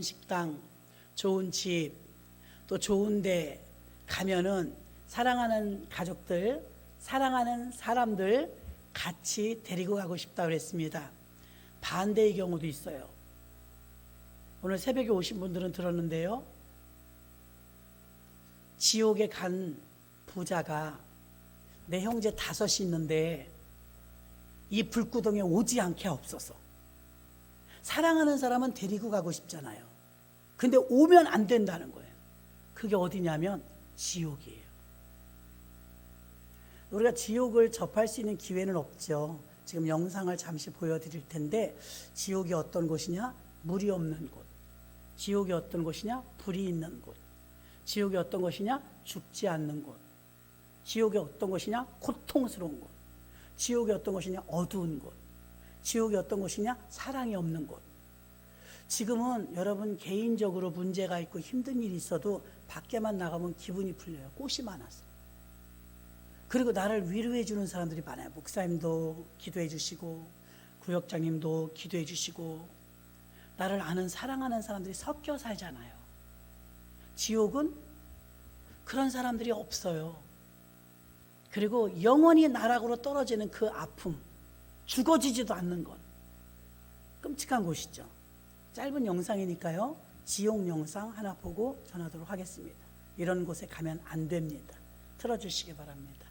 식당, 좋은 집, 또 좋은 데 가면은 사랑하는 가족들, 사랑하는 사람들 같이 데리고 가고 싶다 그랬습니다. 반대의 경우도 있어요. 오늘 새벽에 오신 분들은 들었는데요. 지옥에 간 부자가 내 형제 5이 있는데 이 불구덩이에 오지 않게 하옵소서. 사랑하는 사람은 데리고 가고 싶잖아요. 근데 오면 안 된다는 거예요. 그게 어디냐면 지옥이에요. 우리가 지옥을 접할 수 있는 기회는 없죠. 지금 영상을 잠시 보여드릴 텐데, 지옥이 어떤 곳이냐? 물이 없는 곳. 지옥이 어떤 곳이냐? 불이 있는 곳. 지옥이 어떤 곳이냐? 죽지 않는 곳. 지옥이 어떤 곳이냐? 고통스러운 곳. 지옥이 어떤 곳이냐? 어두운 곳. 지옥이 어떤 곳이냐? 사랑이 없는 곳. 지금은 여러분 개인적으로 문제가 있고 힘든 일이 있어도 밖에만 나가면 기분이 풀려요. 꽃이 많아서. 그리고 나를 위로해 주는 사람들이 많아요. 목사님도 기도해 주시고, 구역장님도 기도해 주시고, 나를 아는 사랑하는 사람들이 섞여 살잖아요. 지옥은 그런 사람들이 없어요. 그리고 영원히 나락으로 떨어지는 그 아픔, 죽어지지도 않는 것, 끔찍한 곳이죠. 짧은 영상이니까요, 지옥 영상 하나 보고 전하도록 하겠습니다. 이런 곳에 가면 안 됩니다. 틀어주시기 바랍니다.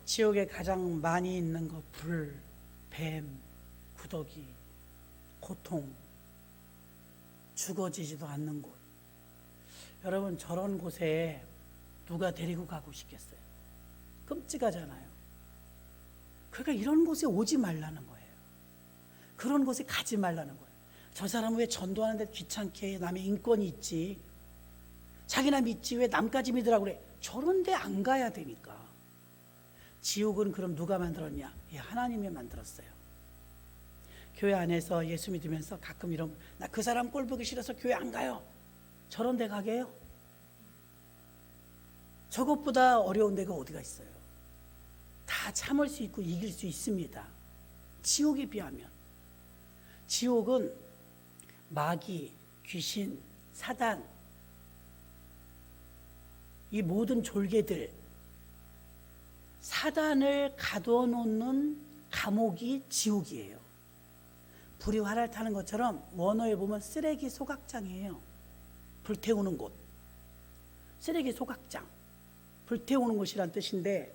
지옥에 가장 많이 있는 거 불, 뱀, 구더기, 고통, 죽어지지도 않는 곳. 여러분 저런 곳에 누가 데리고 가고 싶겠어요? 끔찍하잖아요. 그러니까 이런 곳에 오지 말라는 거예요. 그런 곳에 가지 말라는 거예요. 저 사람은 왜 전도하는데 귀찮게 해? 남의 인권이 있지. 자기나 믿지 왜 남까지 믿으라고 그래? 저런 데 안 가야 되니까. 지옥은 그럼 누가 만들었냐? 예, 하나님이 만들었어요. 교회 안에서 예수 믿으면서 가끔 이런, 나 그 사람 꼴 보기 싫어서 교회 안 가요. 저런 데 가게 해요? 저것보다 어려운 데가 어디가 있어요? 다 참을 수 있고 이길 수 있습니다. 지옥에 비하면. 지옥은 마귀, 귀신, 사단, 이 모든 졸개들, 사단을 가둬놓는 감옥이 지옥이에요. 불이 활활 타는 것처럼 원어에 보면 쓰레기 소각장이에요. 불태우는 곳. 쓰레기 소각장. 불태우는 곳이란 뜻인데,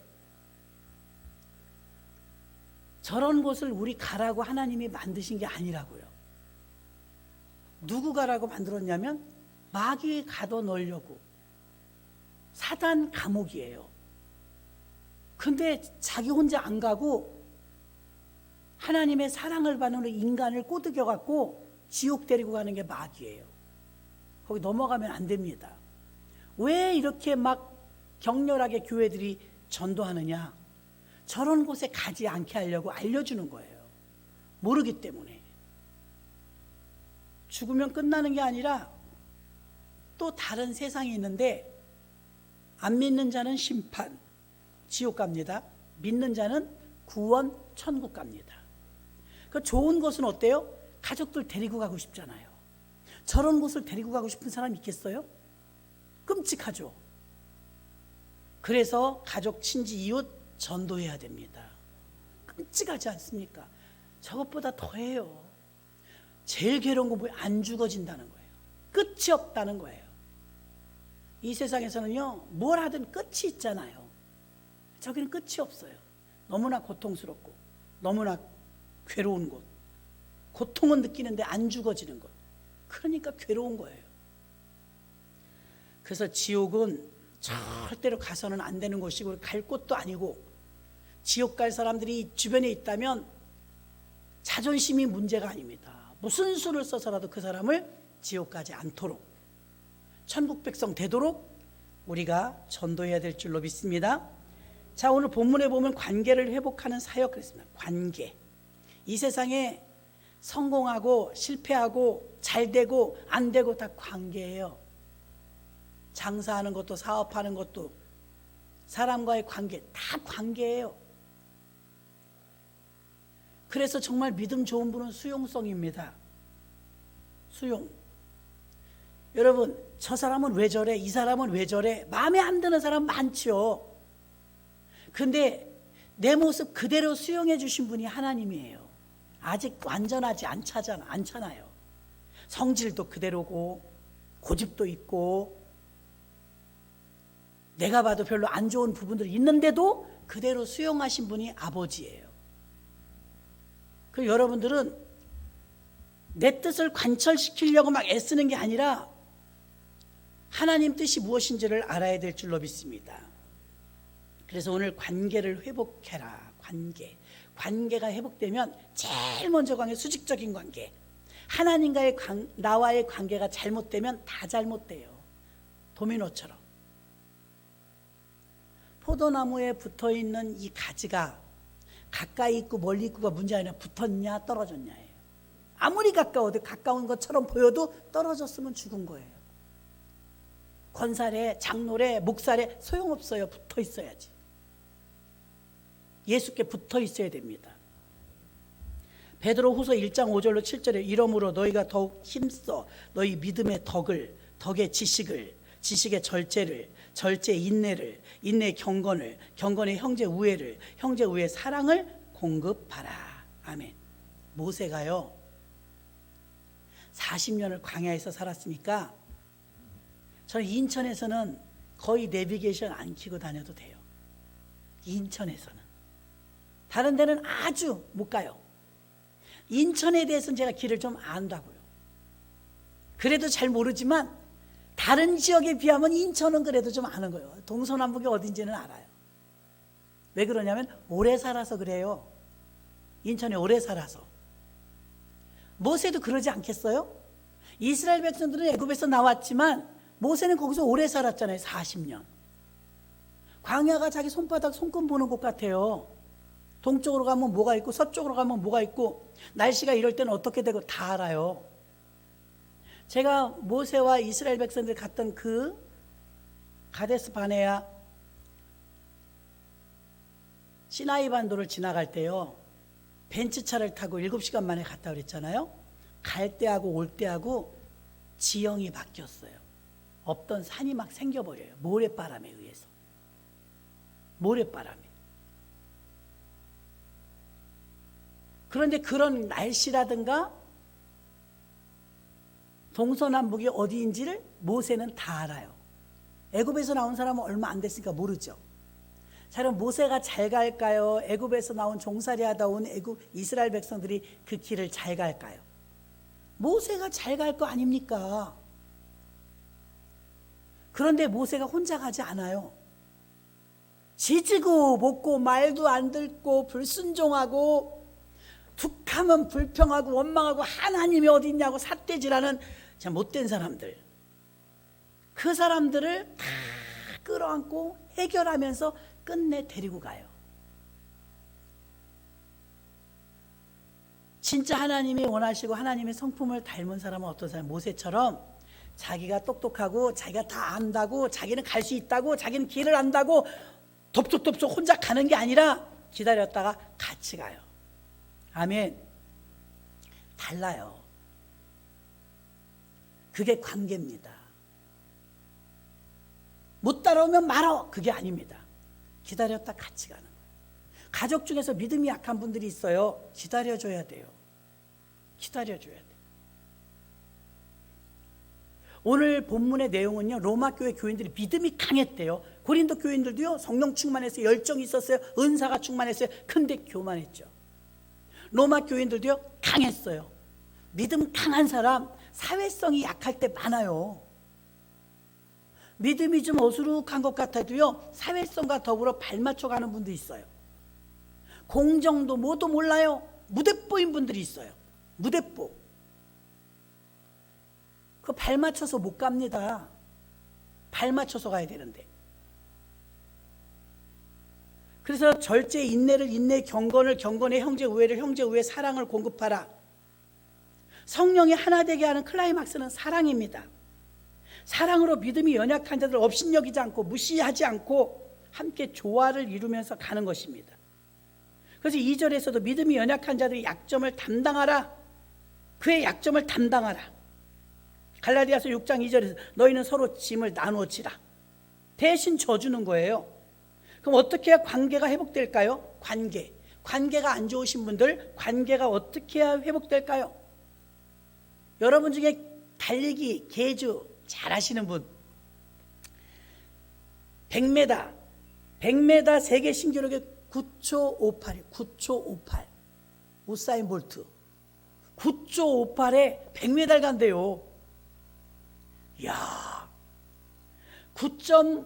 저런 곳을 우리 가라고 하나님이 만드신 게 아니라고요. 누구 가라고 만들었냐면 마귀 가둬 놓으려고. 사단 감옥이에요. 근데 자기 혼자 안 가고 하나님의 사랑을 받는 인간을 꼬드겨 갖고 지옥 데리고 가는 게 마귀예요. 거기 넘어가면 안 됩니다. 왜 이렇게 막 격렬하게 교회들이 전도하느냐? 저런 곳에 가지 않게 하려고 알려주는 거예요. 모르기 때문에. 죽으면 끝나는 게 아니라 또 다른 세상이 있는데, 안 믿는 자는 심판, 지옥 갑니다. 믿는 자는 구원, 천국 갑니다. 그 좋은 곳은 어때요? 가족들 데리고 가고 싶잖아요. 저런 곳을 데리고 가고 싶은 사람 있겠어요? 끔찍하죠. 그래서 가족, 친지, 이웃 전도해야 됩니다. 끔찍하지 않습니까? 저것보다 더해요. 제일 괴로운 건 뭐예요? 안 죽어진다는 거예요. 끝이 없다는 거예요. 이 세상에서는요, 뭘 하든 끝이 있잖아요. 저기는 끝이 없어요. 너무나 고통스럽고 너무나 괴로운 곳. 고통은 느끼는데 안 죽어지는 곳. 그러니까 괴로운 거예요. 그래서 지옥은 절대로 가서는 안 되는 곳이고 갈 곳도 아니고, 지옥 갈 사람들이 주변에 있다면 자존심이 문제가 아닙니다. 무슨 수를 써서라도 그 사람을 지옥 가지 않도록, 천국 백성 되도록 우리가 전도해야 될 줄로 믿습니다. 자, 오늘 본문에 보면 관계를 회복하는 사역 그랬습니다. 관계. 이 세상에 성공하고 실패하고 잘 되고 안 되고 다 관계예요. 장사하는 것도 사업하는 것도 사람과의 관계, 다 관계예요. 그래서 정말 믿음 좋은 분은 수용성입니다. 수용. 여러분, 저 사람은 왜 저래? 이 사람은 왜 저래? 마음에 안 드는 사람 많죠. 근데 내 모습 그대로 수용해 주신 분이 하나님이에요. 아직 완전하지 않잖아요. 성질도 그대로고 고집도 있고 내가 봐도 별로 안 좋은 부분들이 있는데도 그대로 수용하신 분이 아버지예요. 그 여러분들은 내 뜻을 관철시키려고 막 애쓰는 게 아니라 하나님 뜻이 무엇인지를 알아야 될 줄로 믿습니다. 그래서 오늘 관계를 회복해라. 관계가 회복되면 제일 먼저 관계, 수직적인 관계. 하나님과의 나와의 관계가 잘못되면 다 잘못돼요. 도미노처럼. 포도나무에 붙어있는 이 가지가 가까이 있고 멀리 있고가 문제 아니라 붙었냐 떨어졌냐예요. 아무리 가까워도 가까운 것처럼 보여도 떨어졌으면 죽은 거예요. 권사래, 장로래, 목사래 소용없어요. 붙어 있어야지. 예수께 붙어 있어야 됩니다. 베드로후서 1장 5절로 7절에 이러므로 너희가 더욱 힘써 너희 믿음의 덕을, 덕의 지식을, 지식의 절제를, 절제의 인내를, 인내의 경건을, 경건의 형제 우애를, 형제 우애의 사랑을 공급하라. 아멘. 모세가요 40년을 광야에서 살았으니까 저는 인천에서는 거의 내비게이션 안 켜고 다녀도 돼요. 인천에서는. 다른 데는 아주 못 가요. 인천에 대해서는 제가 길을 좀 안다고요. 그래도 잘 모르지만 다른 지역에 비하면 인천은 그래도 좀 아는 거예요. 동서남북이 어딘지는 알아요. 왜 그러냐면 오래 살아서 그래요. 인천에 오래 살아서. 모세도 그러지 않겠어요? 이스라엘 백성들은 애굽에서 나왔지만 모세는 거기서 오래 살았잖아요. 40년. 광야가 자기 손바닥 손금 보는 곳 같아요. 동쪽으로 가면 뭐가 있고 서쪽으로 가면 뭐가 있고 날씨가 이럴 때는 어떻게 되고 다 알아요. 제가 모세와 이스라엘 백성들이 갔던 그 가데스 바네아 시나이 반도를 지나갈 때요, 벤츠차를 타고 7시간 만에 갔다 그랬잖아요. 갈 때하고 올 때하고 지형이 바뀌었어요. 없던 산이 막 생겨버려요. 모래바람에 의해서. 모래바람에. 그런데 그런 날씨라든가 동서남북이 어디인지를 모세는 다 알아요. 애굽에서 나온 사람은 얼마 안 됐으니까 모르죠. 자, 그럼 모세가 잘 갈까요? 애굽에서 나온 종살이 하다 온 애굽 이스라엘 백성들이 그 길을 잘 갈까요? 모세가 잘 갈 거 아닙니까? 그런데 모세가 혼자 가지 않아요. 지지고 볶고 말도 안 듣고 불순종하고 툭하면 불평하고 원망하고 하나님이 어디 있냐고 삿대질하는 참 못된 사람들, 그 사람들을 다 끌어안고 해결하면서 끝내 데리고 가요. 진짜 하나님이 원하시고 하나님의 성품을 닮은 사람은 어떤 사람? 모세처럼 자기가 똑똑하고 자기가 다 안다고, 자기는 갈 수 있다고, 자기는 길을 안다고 덥석덥석 혼자 가는 게 아니라 기다렸다가 같이 가요. 아멘. 달라요. 그게 관계입니다. 못 따라오면 말어, 그게 아닙니다. 기다렸다 같이 가는 거예요. 가족 중에서 믿음이 약한 분들이 있어요. 기다려줘야 돼요. 기다려줘야 돼요. 오늘 본문의 내용은요, 로마 교회 교인들이 믿음이 강했대요. 고린도 교인들도요, 성령 충만했어요. 열정이 있었어요. 은사가 충만했어요. 근데 교만했죠. 로마 교인들도요, 강했어요. 믿음 강한 사람, 사회성이 약할 때 많아요. 믿음이 좀 어수룩한 것 같아도요, 사회성과 더불어 발맞춰 가는 분도 있어요. 공정도 뭐도 몰라요. 무대뽀인 분들이 있어요. 무대뽀. 그거 발맞춰서 못 갑니다. 발맞춰서 가야 되는데. 그래서 절제 인내를 인내, 경건을 경건에, 형제 우애를 형제 우애, 사랑을 공급하라. 성령이 하나 되게 하는 클라이막스는 사랑입니다. 사랑으로 믿음이 연약한 자들 업신여기지 않고 무시하지 않고 함께 조화를 이루면서 가는 것입니다. 그래서 2절에서도 믿음이 연약한 자들의 약점을 담당하라. 그의 약점을 담당하라. 갈라디아서 6장 2절에서 너희는 서로 짐을 나누어 지라. 대신 져주는 거예요. 그럼 어떻게 해야 관계가 회복될까요? 관계가 안 좋으신 분들, 관계가 어떻게 해야 회복될까요? 여러분 중에 달리기, 계주 잘 하시는 분, 100m 세계 신기록에 9초 58이에요. 9초 58. 우사인 볼트 9초 58에 100m 간대요. 이야, 9.9초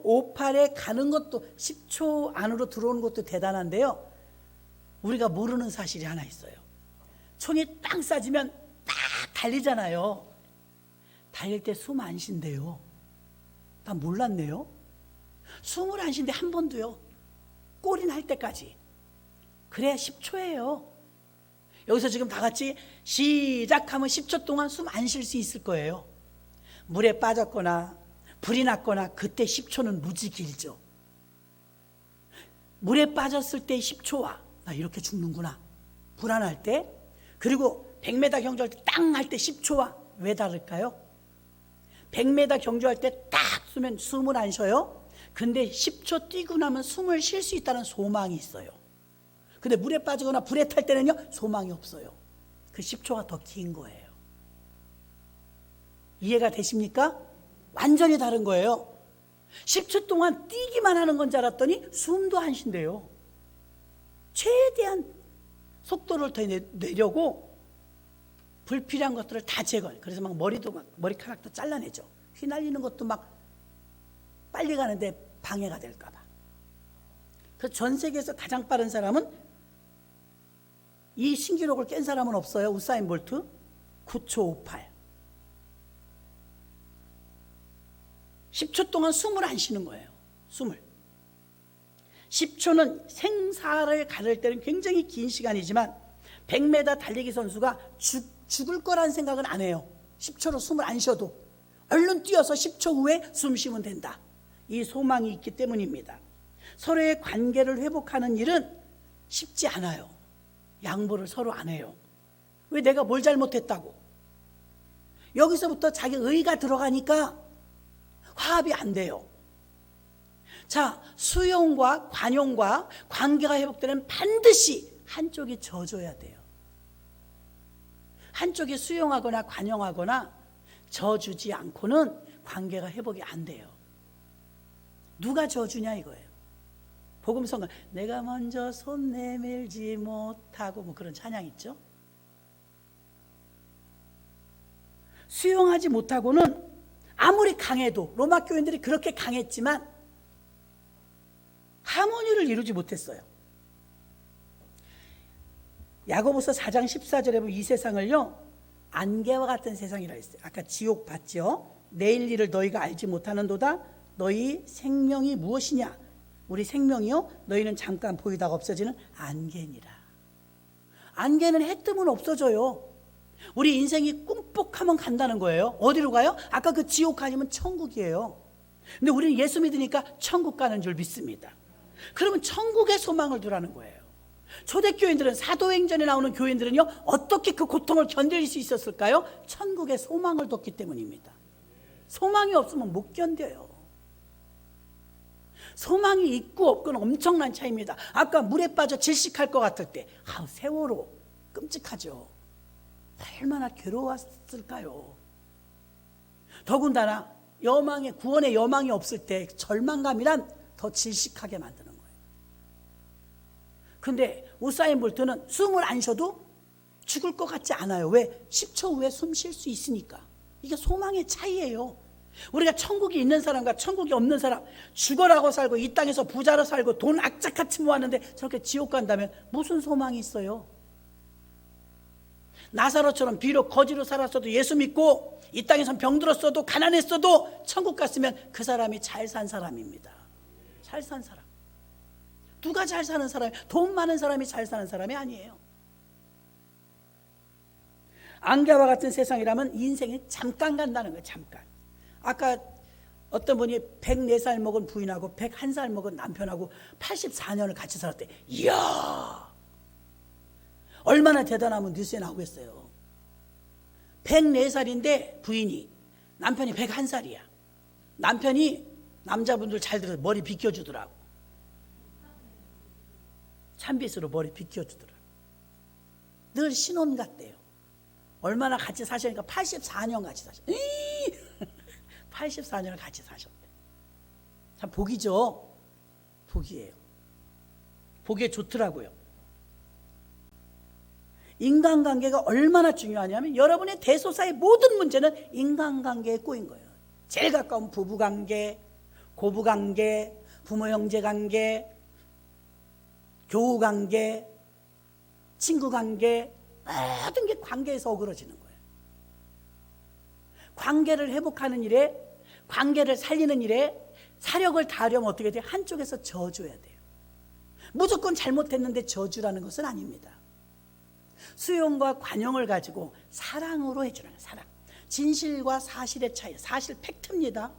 58에 가는 것도 10초 안으로 들어오는 것도 대단한데요, 우리가 모르는 사실이 하나 있어요. 총이 땅 쏴지면 딱 달리잖아요. 달릴 때 숨 안 쉰대요. 나 몰랐네요. 숨을 안 쉰대, 한 번도요. 골인 할 때까지. 그래야 10초예요. 여기서 지금 다 같이 시작하면 10초 동안 숨 안 쉴 수 있을 거예요. 물에 빠졌거나 불이 났거나 그때 10초는 무지 길죠. 물에 빠졌을 때 10초와 나 이렇게 죽는구나, 불안할 때, 그리고 100m 경주할 때 땅 할 때 10초와 왜 다를까요? 100m 경주할 때 딱 쏘면 숨을 안 쉬어요. 근데 10초 뛰고 나면 숨을 쉴 수 있다는 소망이 있어요. 근데 물에 빠지거나 불에 탈 때는요, 소망이 없어요. 그 10초가 더 긴 거예요. 이해가 되십니까? 완전히 다른 거예요. 10초 동안 뛰기만 하는 건 줄 알았더니 숨도 안 쉰대요. 최대한 속도를 더 내려고 불필요한 것들을 다 제거해요. 그래서 막 머리카락도 잘라내죠. 휘날리는 것도 막 빨리 가는데 방해가 될까 봐. 그래서 전 세계에서 가장 빠른 사람은, 이 신기록을 깬 사람은 없어요. 우사인 볼트 9초 58. 10초 동안 숨을 안 쉬는 거예요. 숨을. 10초는 생사를 가를 때는 굉장히 긴 시간이지만 100m 달리기 선수가 죽을 거란 생각은 안 해요. 10초로 숨을 안 쉬어도 얼른 뛰어서 10초 후에 숨 쉬면 된다. 이 소망이 있기 때문입니다. 서로의 관계를 회복하는 일은 쉽지 않아요. 양보를 서로 안 해요. 왜? 내가 뭘 잘못했다고. 여기서부터 자기 의가 들어가니까 화합이 안 돼요. 자, 수용과 관용과 관계가 회복되면 반드시 한쪽이 져줘야 돼요. 한쪽이 수용하거나 관용하거나 져주지 않고는 관계가 회복이 안 돼요. 누가 져주냐 이거예요. 복음성가 내가 먼저 손 내밀지 못하고 뭐 그런 찬양 있죠. 수용하지 못하고는 아무리 강해도, 로마 교인들이 그렇게 강했지만 하모니를 이루지 못했어요. 야고보서 4장 14절에 보면 이 세상을요, 안개와 같은 세상이라 했어요. 아까 지옥 봤죠. 내일 일을 너희가 알지 못하는도다. 너희 생명이 무엇이냐? 우리 생명이요, 너희는 잠깐 보이다가 없어지는 안개니라. 안개는 해 뜨면 없어져요. 우리 인생이 꿈뻑하면 간다는 거예요. 어디로 가요? 아까 그 지옥 아니면 천국이에요. 근데 우리는 예수 믿으니까 천국 가는 줄 믿습니다. 그러면 천국에 소망을 두라는 거예요. 초대교인들은, 사도행전에 나오는 교인들은요, 어떻게 그 고통을 견딜 수 있었을까요? 천국에 소망을 뒀기 때문입니다. 소망이 없으면 못 견뎌요. 소망이 있고 없고는 엄청난 차이입니다. 아까 물에 빠져 질식할 것 같을 때, 세월호 끔찍하죠. 얼마나 괴로웠을까요? 더군다나 구원의 여망이 없을 때 절망감이란 더 질식하게 만드는 거예요. 근데 우사인 볼트는 숨을 안 쉬어도 죽을 것 같지 않아요. 왜? 10초 후에 숨 쉴 수 있으니까. 이게 소망의 차이예요. 우리가 천국이 있는 사람과 천국이 없는 사람, 죽어라고 살고 이 땅에서 부자로 살고 돈 악착같이 모았는데 저렇게 지옥 간다면 무슨 소망이 있어요? 나사로처럼 비록 거지로 살았어도 예수 믿고 이 땅에선 병들었어도 가난했어도 천국 갔으면 그 사람이 잘 산 사람입니다. 잘 산 사람. 누가 잘 사는 사람이, 돈 많은 사람이 잘 사는 사람이 아니에요. 안개와 같은 세상이라면 인생이 잠깐 간다는 거예요. 잠깐. 아까 어떤 분이 104살 먹은 부인하고 101살 먹은 남편하고 84년을 같이 살았대. 이야, 얼마나 대단하면 뉴스에 나오겠어요. 104살인데 부인이, 남편이 101살이야. 남편이, 남자분들 잘 들어서 머리 빗겨주더라고. 찬빗으로 머리 빗겨주더라고. 늘 신혼 같대요. 얼마나 같이 사시니까 84년 같이 사셨대. 84년을 같이 사셨대. 참 복이죠. 복이에요. 복이 좋더라고요. 인간관계가 얼마나 중요하냐면 여러분의 대소사의 모든 문제는 인간관계에 꼬인 거예요. 제일 가까운 부부관계, 고부관계, 부모 형제관계, 교우관계, 친구관계, 모든 게 관계에서 어그러지는 거예요. 관계를 회복하는 일에, 관계를 살리는 일에 사력을 다하려면 어떻게 돼요? 한쪽에서 져줘야 돼요. 무조건 잘못했는데 져주라는 것은 아닙니다. 수용과 관용을 가지고 사랑으로 해주는 거예요. 사랑. 진실과 사실의 차이. 사실 팩트입니다.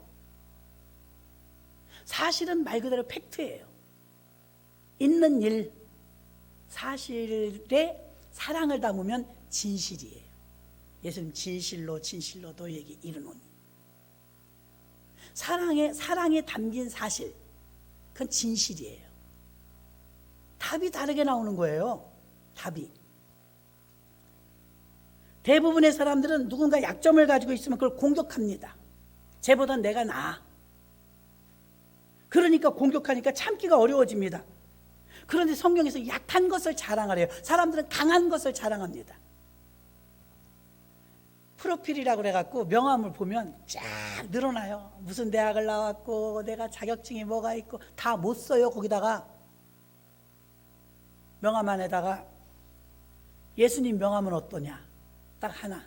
사실은 말 그대로 팩트예요. 있는 일, 사실에 사랑을 담으면 진실이에요. 예수님 진실로 너에게 이르노니. 사랑에 담긴 사실, 그건 진실이에요. 답이 다르게 나오는 거예요. 답이. 대부분의 사람들은 누군가 약점을 가지고 있으면 그걸 공격합니다. 쟤보다 내가 나아. 그러니까 공격하니까 참기가 어려워집니다. 그런데 성경에서 약한 것을 자랑하래요. 사람들은 강한 것을 자랑합니다. 프로필이라고 그래갖고 명함을 보면 쫙 늘어나요. 무슨 대학을 나왔고 내가 자격증이 뭐가 있고 다 못 써요. 거기다가 명함 안에다가 예수님 명함은 어떠냐? 딱 하나.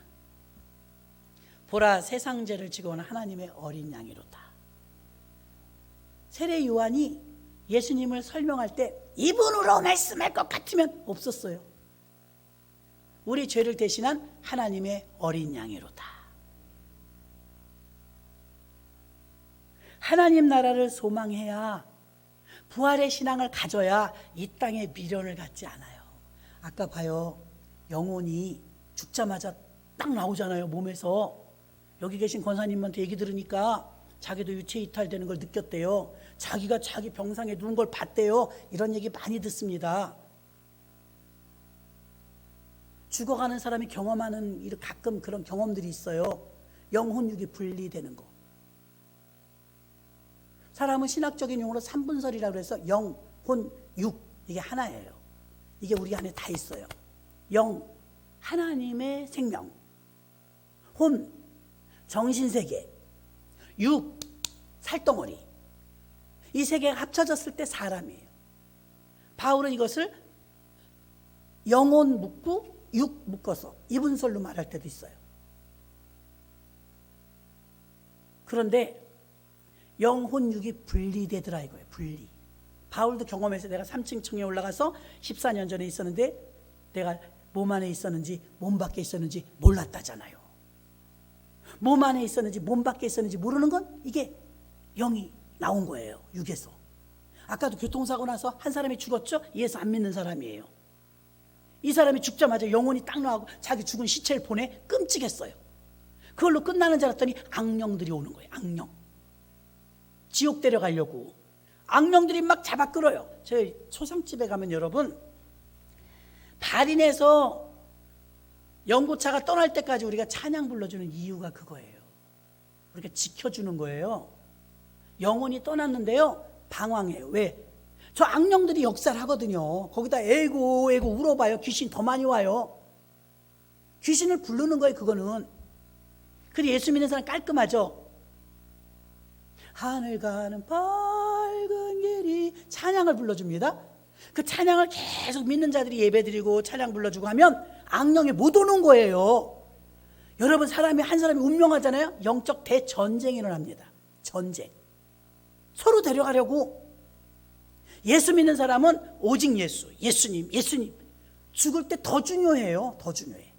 보라 세상 죄를 지고 온 하나님의 어린 양이로다. 세례 요한이 예수님을 설명할 때 이분으로 말씀할 것 같으면 없었어요. 우리 죄를 대신한 하나님의 어린 양이로다. 하나님 나라를 소망해야, 부활의 신앙을 가져야 이 땅에 미련을 갖지 않아요. 아까 봐요. 영혼이 죽자마자 딱 나오잖아요. 몸에서. 여기 계신 권사님한테 얘기 들으니까 자기도 유체 이탈되는 걸 느꼈대요. 자기가 자기 병상에 누운 걸 봤대요. 이런 얘기 많이 듣습니다. 죽어가는 사람이 경험하는 가끔 그런 경험들이 있어요. 영혼 육이 분리되는 거. 사람은 신학적인 용어로 삼분설이라고 해서 영, 혼, 육 이게 하나예요. 이게 우리 안에 다 있어요. 영, 하나님의 생명. 혼, 정신세계. 육, 살덩어리. 이 세 개가 합쳐졌을 때 사람이에요. 바울은 이것을 영혼 묶고 육 묶어서 이분설로 말할 때도 있어요. 그런데 영혼 육이 분리되더라 이거예요. 분리. 바울도 경험해서 내가 3층 층에 올라가서 14년 전에 있었는데 내가 몸 안에 있었는지 몸 밖에 있었는지 몰랐다잖아요. 몸 안에 있었는지 몸 밖에 있었는지 모르는 건 이게 영이 나온 거예요. 육에서. 아까도 교통사고 나서 한 사람이 죽었죠? 예수 안 믿는 사람이에요. 이 사람이 죽자마자 영혼이 딱 나오고 자기 죽은 시체를 보내. 끔찍했어요. 그걸로 끝나는 줄 알았더니 악령들이 오는 거예요. 악령. 지옥 데려가려고 악령들이 막 잡아 끌어요. 저희 초상집에 가면 여러분 발인해서 연고차가 떠날 때까지 우리가 찬양 불러주는 이유가 그거예요. 우리가 지켜주는 거예요. 영혼이 떠났는데요 방황해요. 왜? 저 악령들이 역사를 하거든요. 거기다 애고 울어봐요. 귀신 더 많이 와요. 귀신을 부르는 거예요. 그거는. 그리고 예수 믿는 사람 깔끔하죠. 하늘 가는 밝은 길이 찬양을 불러줍니다. 그 찬양을 계속 믿는 자들이 예배드리고 찬양 불러주고 하면 악령이 못 오는 거예요. 여러분 사람이 한 사람이 운명하잖아요. 영적 대전쟁이 일어납니다. 전쟁. 서로 데려가려고. 예수 믿는 사람은 오직 예수, 예수님. 죽을 때 더 중요해요. 더 중요해.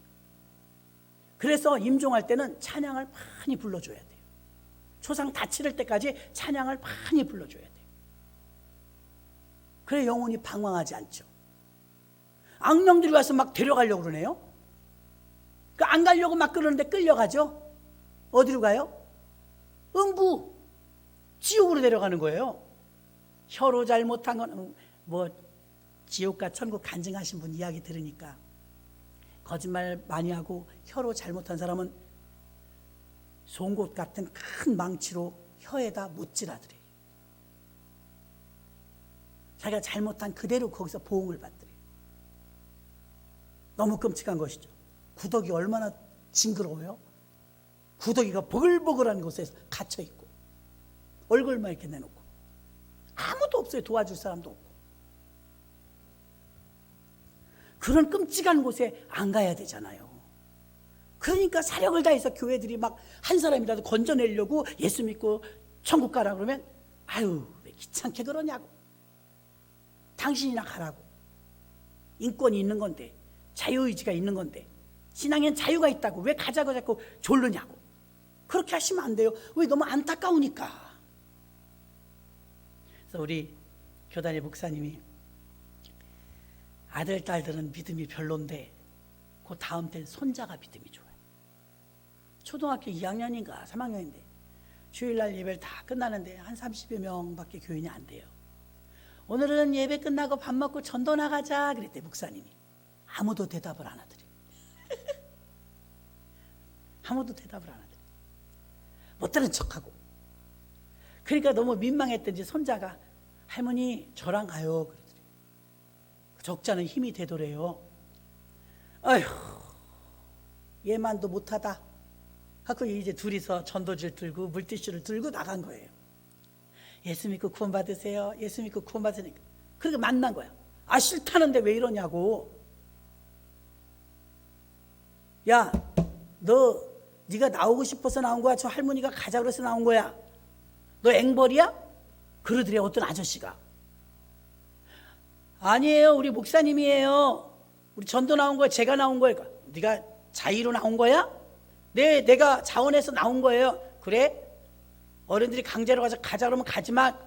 그래서 임종할 때는 찬양을 많이 불러줘야 돼요. 초상 다 치를 때까지 찬양을 많이 불러줘야 돼요. 그래 영혼이 방황하지 않죠. 악령들이 와서 막 데려가려고 그러네요. 안 가려고 막 그러는데 끌려가죠. 어디로 가요? 음부, 지옥으로 데려가는 거예요. 혀로 잘못한 건 지옥과 천국 간증하신 분 이야기 들으니까 거짓말 많이 하고 혀로 잘못한 사람은 송곳 같은 큰 망치로 혀에다 못질하더래요. 자기가 잘못한 그대로 거기서 보응을 받더래요. 너무 끔찍한 것이죠. 구더기 얼마나 징그러워요. 구더기가 보글보글한 곳에 갇혀있고 얼굴만 이렇게 내놓고 아무도 없어요. 도와줄 사람도 없고. 그런 끔찍한 곳에 안 가야 되잖아요. 그러니까 사력을 다해서 교회들이 막 한 사람이라도 건져내려고 예수 믿고 천국 가라 그러면 아유 왜 귀찮게 그러냐고. 당신이나 가라고. 인권이 있는 건데 자유의지가 있는 건데 신앙엔 자유가 있다고 왜 가자고 자꾸 졸르냐고. 그렇게 하시면 안 돼요. 왜? 너무 안타까우니까. 그래서 우리 교단의 목사님이 아들 딸들은 믿음이 별론데 그 다음 때는 손자가 믿음이 좋아요. 초등학교 2학년인가 3학년인데 주일날 예배를 다 끝나는데 한 30여 명밖에 교인이 안 돼요. 오늘은 예배 끝나고 밥 먹고 전도 나가자 그랬대 목사님이. 아무도 대답을 안 하더래. 아무도 대답을 안 하더래. 못 들은 척하고. 그러니까 너무 민망했던지 손자가 할머니 저랑 가요. 그러더래요. 적자는 힘이 되더래요. 아휴, 얘만도 못하다 하고 이제 둘이서 전도지를 들고 물티슈를 들고 나간 거예요. 예수 믿고 구원 받으세요. 예수 믿고 구원 받으니까 그렇게 만난 거야. 아, 싫다는데 왜 이러냐고. 야, 네가 나오고 싶어서 나온 거야? 저 할머니가 가자 그래서 나온 거야? 너 앵벌이야? 그러더래. 어떤 아저씨가. 아니에요, 우리 목사님이에요. 우리 전도 나온 거야. 제가 나온 거예요. 네가 자의로 나온 거야? 네, 내가 자원해서 나온 거예요. 그래? 어른들이 강제로 가자 그러면 가지만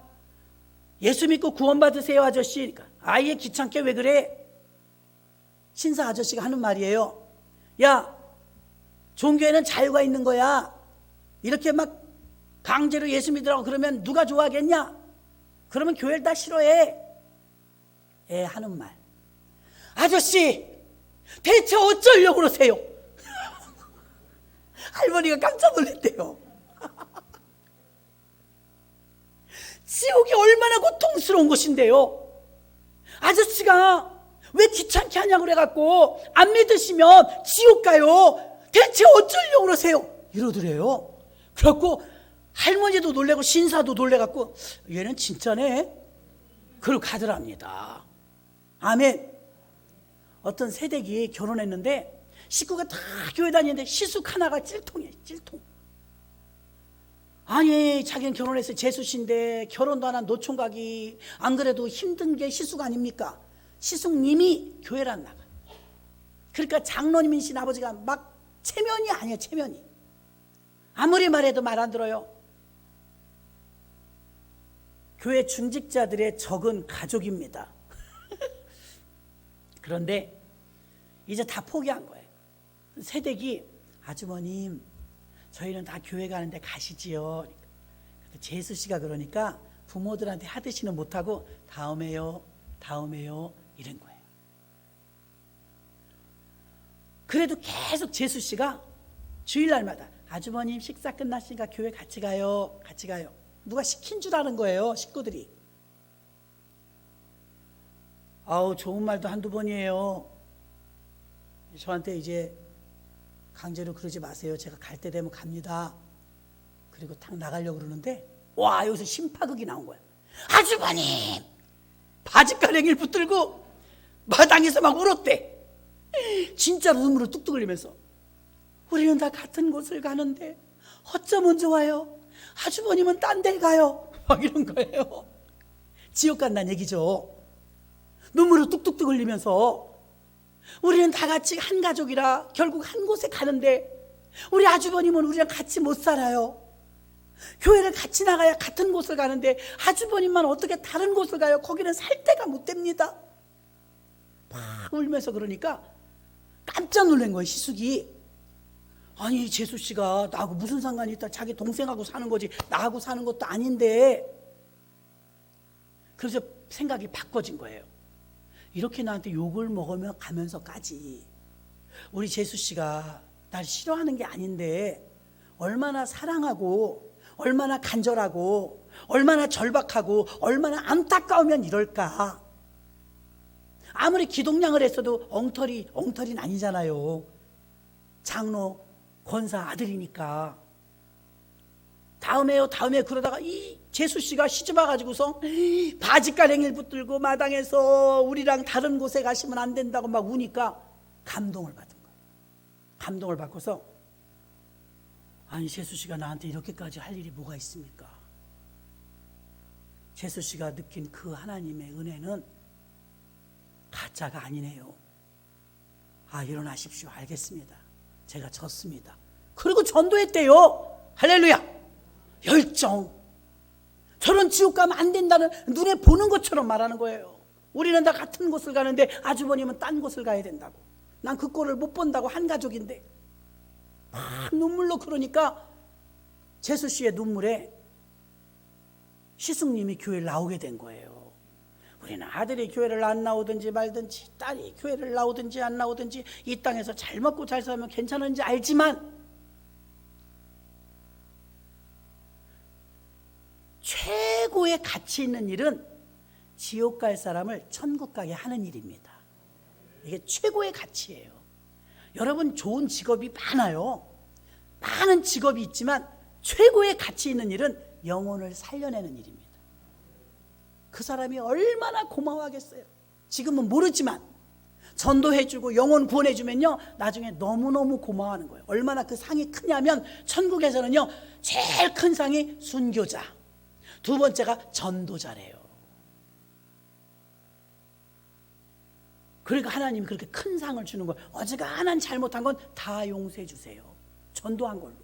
예수 믿고 구원 받으세요, 아저씨. 그러니까 아예 귀찮게 왜 그래? 신사 아저씨가 하는 말이에요. 야, 종교에는 자유가 있는 거야. 이렇게 막 강제로 예수 믿으라고 그러면 누가 좋아하겠냐? 그러면 교회를 다 싫어해. 하는 말. 아저씨, 대체 어쩌려고 그러세요? 할머니가 깜짝 놀랐대요. 지옥이 얼마나 고통스러운 곳인데요. 아저씨가 왜 귀찮게 하냐고 그래갖고 안 믿으시면 지옥 가요. 대체 어쩌려고 그러세요? 이러더래요. 그래갖고 할머니도 놀래고 신사도 놀래갖고 얘는 진짜네? 그러고 가더랍니다. 아멘. 어떤 새댁이 결혼했는데 식구가 다 교회 다니는데 시숙 하나가 찔통이에요. 찔통. 아니, 자기는 결혼해서 재수씨인데 결혼도 안 한 노총각이 안 그래도 힘든 게 시숙 아닙니까? 시숙님이 교회를 안 나가. 그러니까 장로님이신 아버지가 막 체면이 아니에요. 체면이. 아무리 말해도 말 안 들어요. 교회 중직자들의 적은 가족입니다. 그런데 이제 다 포기한 거예요. 새댁이 아주버님, 저희는 다 교회 가는데 가시지요. 재수씨가 그러니까 부모들한테 하듯이는 못하고 다음에요 이런 거예요. 그래도 계속 재수씨가 주일날마다 아주버님 식사 끝났으니까 교회 같이 가요. 누가 시킨 줄 아는 거예요, 식구들이. 아우, 좋은 말도 한두 번이에요. 저한테 이제 강제로 그러지 마세요. 제가 갈 때 되면 갑니다. 그리고 탁 나가려고 그러는데 와, 여기서 심파극이 나온 거야. 아주버님, 바짓가랭이를 붙들고 마당에서 막 울었대. 진짜로 눈물을 뚝뚝 흘리면서 우리는 다 같은 곳을 가는데 어쩌면 좋아요. 아주버님은 딴 데 가요. 막 이런 거예요. 지옥 간다는 얘기죠. 눈물을 뚝뚝뚝 흘리면서 우리는 다 같이 한 가족이라 결국 한 곳에 가는데 우리 아주버님은 우리랑 같이 못 살아요. 교회를 같이 나가야 같은 곳을 가는데 아주버님만 어떻게 다른 곳을 가요? 거기는 살 데가 못 됩니다. 막 울면서 그러니까 깜짝 놀란 거예요, 시숙이. 아니, 재수씨가 나하고 무슨 상관이 있다. 자기 동생하고 사는 거지 나하고 사는 것도 아닌데. 그래서 생각이 바꿔진 거예요. 이렇게 나한테 욕을 먹으며 가면서까지 우리 재수씨가 날 싫어하는 게 아닌데 얼마나 사랑하고 얼마나 간절하고 얼마나 절박하고 얼마나 안타까우면 이럴까. 아무리 기독량을 했어도 엉터리는 아니잖아요. 장로 권사 아들이니까. 다음에 그러다가 이 재수씨가 시집와가지고서 바짓가랭이를 붙들고 마당에서 우리랑 다른 곳에 가시면 안 된다고 막 우니까 감동을 받은 거예요. 감동을 받고서 아니, 재수씨가 나한테 이렇게까지 할 일이 뭐가 있습니까? 재수씨가 느낀 그 하나님의 은혜는 가짜가 아니네요. 아, 일어나십시오. 알겠습니다. 제가 졌습니다. 그리고 전도했대요. 할렐루야. 열정. 저런 지옥 가면 안 된다는 눈에 보는 것처럼 말하는 거예요. 우리는 다 같은 곳을 가는데 아주버님은 딴 곳을 가야 된다고. 난 그 꼴을 못 본다고. 한 가족인데. 막 눈물로 그러니까 재수씨의 눈물에 시숙님이 교회를 나오게 된 거예요. 우리는 아들이 교회를 안 나오든지 말든지 딸이 교회를 나오든지 안 나오든지 이 땅에서 잘 먹고 잘 살면 괜찮은지 알지만 최고의 가치 있는 일은 지옥 갈 사람을 천국 가게 하는 일입니다. 이게 최고의 가치예요. 여러분 좋은 직업이 많아요. 많은 직업이 있지만 최고의 가치 있는 일은 영혼을 살려내는 일입니다. 그 사람이 얼마나 고마워하겠어요. 지금은 모르지만 전도해주고 영혼 구원해주면요 나중에 너무너무 고마워하는 거예요. 얼마나 그 상이 크냐면 천국에서는요 제일 큰 상이 순교자, 두 번째가 전도자래요. 그러니까 하나님이 그렇게 큰 상을 주는 거예요. 어지간한 잘못한 건 다 용서해 주세요. 전도한 걸로.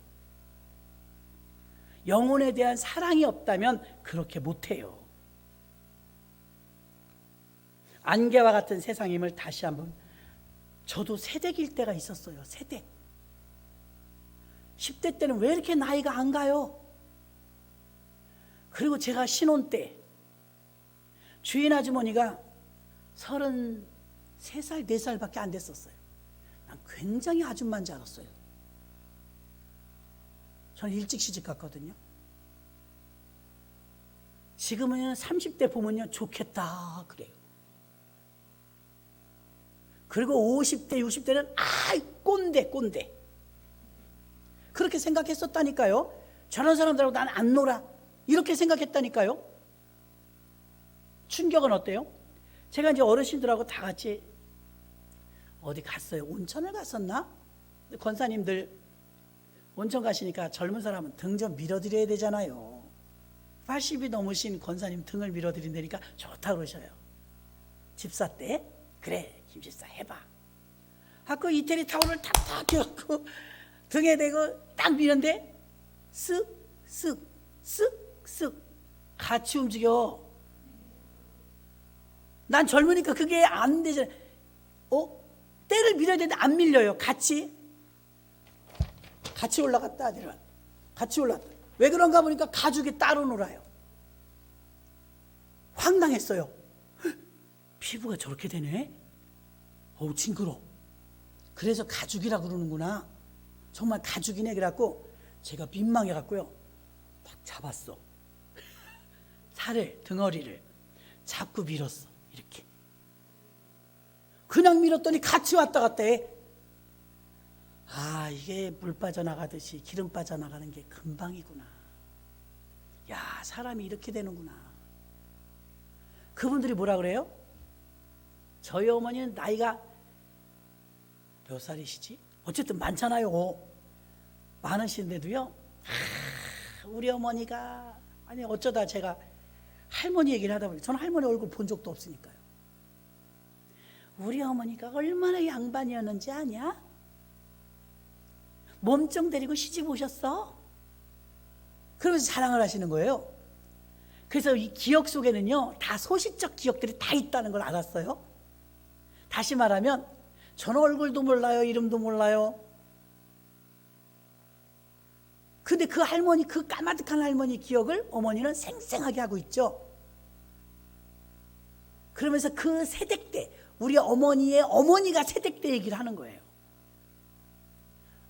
영혼에 대한 사랑이 없다면 그렇게 못해요. 안개와 같은 세상임을 다시 한번, 저도 새댁일 때가 있었어요. 새댁. 10대 때는 왜 이렇게 나이가 안 가요? 그리고 제가 신혼 때 주인 아주머니가 33살, 4살밖에 안 됐었어요. 난 굉장히 아줌마인 줄 알았어요. 저는 일찍 시집 갔거든요. 지금은 30대 보면요 좋겠다 그래요. 그리고 50대, 60대는 아이 꼰대 그렇게 생각했었다니까요. 저런 사람들하고 난 안 놀아 이렇게 생각했다니까요. 충격은 어때요? 제가 이제 어르신들하고 다 같이 어디 갔어요. 온천을 갔었나? 권사님들 온천 가시니까 젊은 사람은 등 좀 밀어드려야 되잖아요. 80이 넘으신 권사님 등을 밀어드린다니까 좋다 그러셔요. 집사 때 그래 김집사 해봐. 하고 이태리 타올을 탁탁 해갖고 등에 대고 딱 미는데 쓱쓱쓱쓱 같이 움직여. 난 젊으니까 그게 안 되잖아. 때를 밀어야 되는데 안 밀려요. 같이 올라갔다 내려왔다. 같이 올라갔다. 왜 그런가 보니까 가죽이 따로 놀아요. 황당했어요. 피부가 저렇게 되네. 어우 징그러. 그래서 가죽이라 그러는구나. 정말 가죽이네. 그래갖고 제가 민망해갖고요 딱 잡았어. 살을, 덩어리를 잡고 밀었어. 이렇게 그냥 밀었더니 같이 왔다 갔다 해. 아, 이게 물 빠져나가듯이 기름 빠져나가는 게 금방이구나. 야, 사람이 이렇게 되는구나. 그분들이 뭐라 그래요? 저희 어머니는 나이가 몇 살이시지? 어쨌든 많잖아요. 많으신데도요, 우리 어머니가, 아니 어쩌다 제가 할머니 얘기를 하다 보니, 저는 할머니 얼굴 본 적도 없으니까요. 우리 어머니가 얼마나 양반이었는지 아냐? 몸종 데리고 시집 오셨어. 그러면서 자랑을 하시는 거예요. 그래서 이 기억 속에는요 다 소시적 기억들이 다 있다는 걸 알았어요. 다시 말하면 저는 얼굴도 몰라요. 이름도 몰라요. 근데 그 할머니, 그 까마득한 할머니 기억을 어머니는 생생하게 하고 있죠. 그러면서 그 세댁 때, 우리 어머니의 어머니가 세댁 때 얘기를 하는 거예요.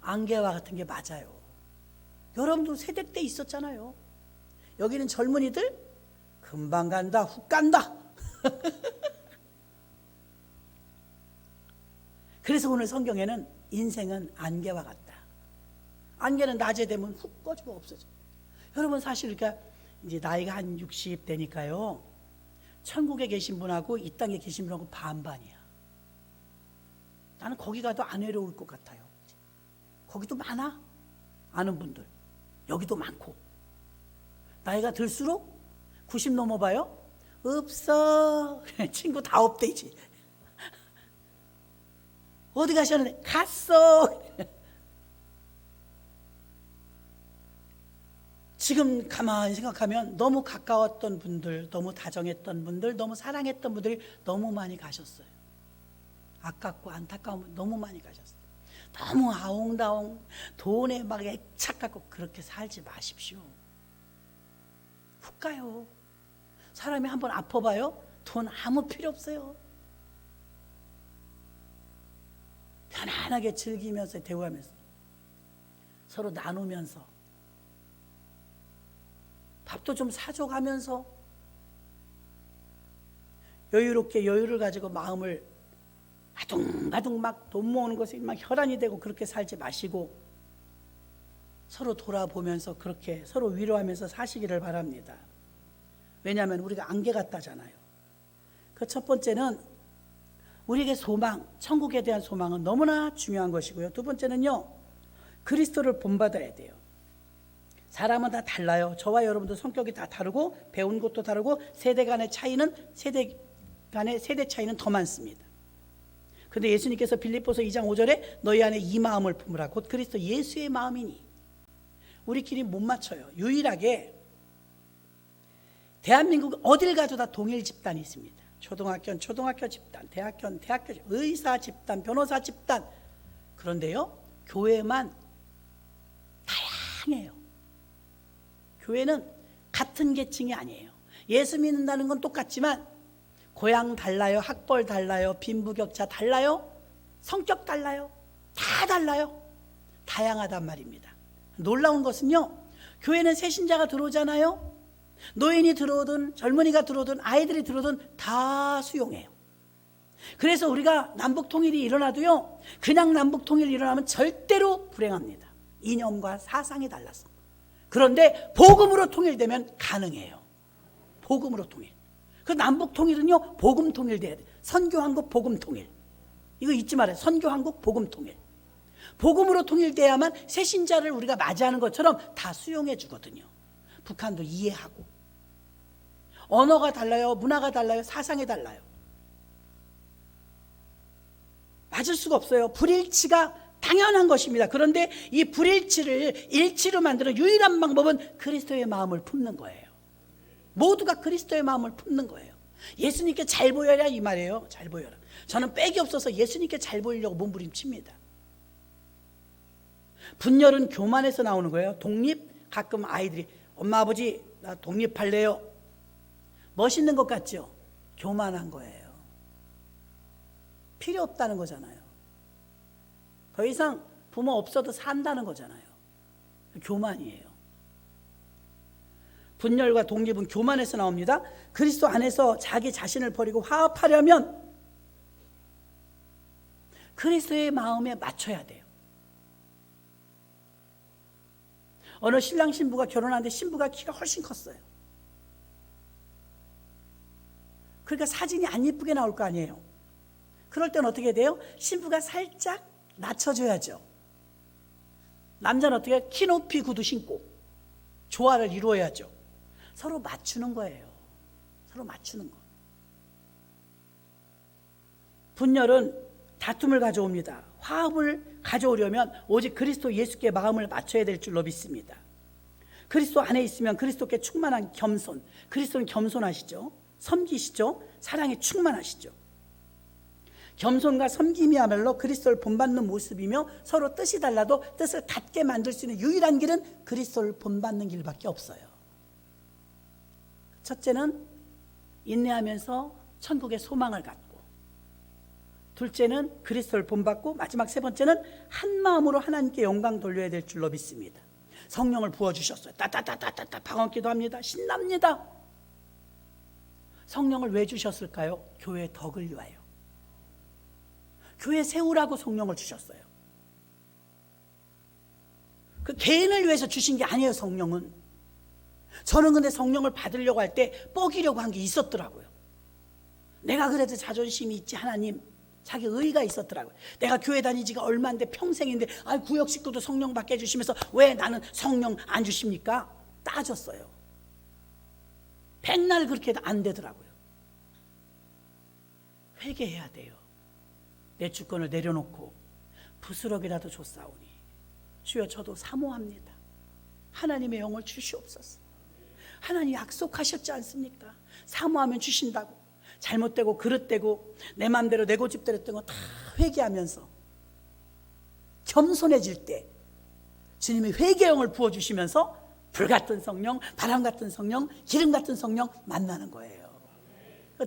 안개와 같은 게 맞아요. 여러분도 세댁 때 있었잖아요. 여기는 젊은이들 금방 간다, 훅 간다. 그래서 오늘 성경에는 인생은 안개와 같다. 안개는 낮에 되면 훅 꺼지고 없어져. 여러분 사실 그러니까 이제 나이가 한 60 되니까요. 천국에 계신 분하고 이 땅에 계신 분하고 반반이야. 나는 거기 가도 안 외로울 것 같아요. 거기도 많아. 아는 분들. 여기도 많고. 나이가 들수록 90 넘어봐요. 없어. 친구 다 없대 이제. 어디 가셨는데? 갔어. 지금 가만히 생각하면 너무 가까웠던 분들, 너무 다정했던 분들, 너무 사랑했던 분들이 너무 많이 가셨어요. 아깝고 안타까운 분 너무 많이 가셨어요. 너무 아웅다웅 돈에 막 애착갖고 그렇게 살지 마십시오. 훅 가요. 사람이 한번 아파봐요. 돈 아무 필요 없어요. 편안하게 즐기면서 대화하면서 서로 나누면서 밥도 좀 사줘가면서 여유롭게 여유를 가지고 마음을 아둥바둥 막 돈 모으는 것에 막 혈안이 되고 그렇게 살지 마시고 서로 돌아보면서 그렇게 서로 위로하면서 사시기를 바랍니다. 왜냐하면 우리가 안개 같다잖아요. 그 첫 번째는 우리에게 소망, 천국에 대한 소망은 너무나 중요한 것이고요. 두 번째는요, 그리스도를 본받아야 돼요. 사람은 다 달라요. 저와 여러분도 성격이 다 다르고 배운 것도 다르고 세대 간의 차이는 세대 차이는 더 많습니다. 그런데 예수님께서 빌립보서 2장 5절에 너희 안에 이 마음을 품으라 곧 그리스도 예수의 마음이니 우리끼리 못 맞춰요. 유일하게 대한민국 어딜 가도 다 동일 집단이 있습니다. 초등학교는 초등학교 집단, 대학교는 대학교 집단, 의사 집단, 변호사 집단. 그런데요, 교회만 다양해요. 교회는 같은 계층이 아니에요. 예수 믿는다는 건 똑같지만 고향 달라요, 학벌 달라요, 빈부격차 달라요, 성격 달라요, 다 달라요. 다양하단 말입니다. 놀라운 것은요, 교회는 새신자가 들어오잖아요. 노인이 들어오든 젊은이가 들어오든 아이들이 들어오든 다 수용해요. 그래서 우리가 남북통일이 일어나도요, 그냥 남북통일이 일어나면 절대로 불행합니다. 이념과 사상이 달라서. 그런데 복음으로 통일되면 가능해요. 복음으로 통일. 그 남북통일은요, 복음 통일돼야 돼. 선교한국 복음 통일. 이거 잊지 말아요. 선교한국 복음 통일. 복음으로 통일돼야만 새신자를 우리가 맞이하는 것처럼 다 수용해 주거든요. 북한도 이해하고. 언어가 달라요, 문화가 달라요, 사상이 달라요. 맞을 수가 없어요. 불일치가 당연한 것입니다. 그런데 이 불일치를 일치로 만드는 유일한 방법은 그리스도의 마음을 품는 거예요. 모두가 그리스도의 마음을 품는 거예요. 예수님께 잘 보여라 이 말이에요. 잘 보여라. 저는 빽이 없어서 예수님께 잘 보이려고 몸부림칩니다. 분열은 교만에서 나오는 거예요. 독립, 가끔 아이들이 엄마 아버지 나 독립할래요. 멋있는 것 같죠? 교만한 거예요. 필요 없다는 거잖아요. 더 이상 부모 없어도 산다는 거잖아요. 교만이에요. 분열과 독립은 교만에서 나옵니다. 그리스도 안에서 자기 자신을 버리고 화합하려면 그리스도의 마음에 맞춰야 돼요. 어느 신랑 신부가 결혼하는데 신부가 키가 훨씬 컸어요. 그러니까 사진이 안 예쁘게 나올 거 아니에요. 그럴 땐 어떻게 돼요? 신부가 살짝 낮춰줘야죠. 남자는 어떻게 해요? 키 높이 구두 신고 조화를 이루어야죠. 서로 맞추는 거예요. 서로 맞추는 거. 분열은 다툼을 가져옵니다. 화합을 가져오려면 오직 그리스도 예수께 마음을 맞춰야 될 줄로 믿습니다. 그리스도 안에 있으면 그리스도께 충만한 겸손. 그리스도는 겸손하시죠. 섬기시죠. 사랑에 충만하시죠. 겸손과 섬김이야말로 그리스도를 본받는 모습이며 서로 뜻이 달라도 뜻을 같게 만들 수 있는 유일한 길은 그리스도를 본받는 길밖에 없어요. 첫째는 인내하면서 천국의 소망을 갖고, 둘째는 그리스도를 본받고, 마지막 세 번째는 한 마음으로 하나님께 영광 돌려야 될 줄로 믿습니다. 성령을 부어주셨어요. 따따따따따 방언기도 합니다. 신납니다. 성령을 왜 주셨을까요? 교회의 덕을 위하여. 교회 세우라고 성령을 주셨어요. 그 개인을 위해서 주신 게 아니에요. 성령은. 저는 근데 성령을 받으려고 할 때 뻐기려고 한 게 있었더라고요. 내가 그래도 자존심이 있지 하나님, 자기 의의가 있었더라고요. 내가 교회 다닌 지가 얼마인데 평생인데 구역 식구도 성령 받게 해주시면서 왜 나는 성령 안 주십니까? 따졌어요. 백날 그렇게 해도 안 되더라고요. 회개해야 돼요. 내 주권을 내려놓고 부스럭이라도 줬사오니 주여 저도 사모합니다. 하나님의 영을 주시옵소서. 하나님 약속하셨지 않습니까? 사모하면 주신다고. 잘못되고 그릇되고 내 마음대로 내 고집대로 했던 거 다 회개하면서 겸손해질 때 주님이 회개의 영을 부어주시면서 불같은 성령, 바람 같은 성령, 기름 같은 성령 만나는 거예요.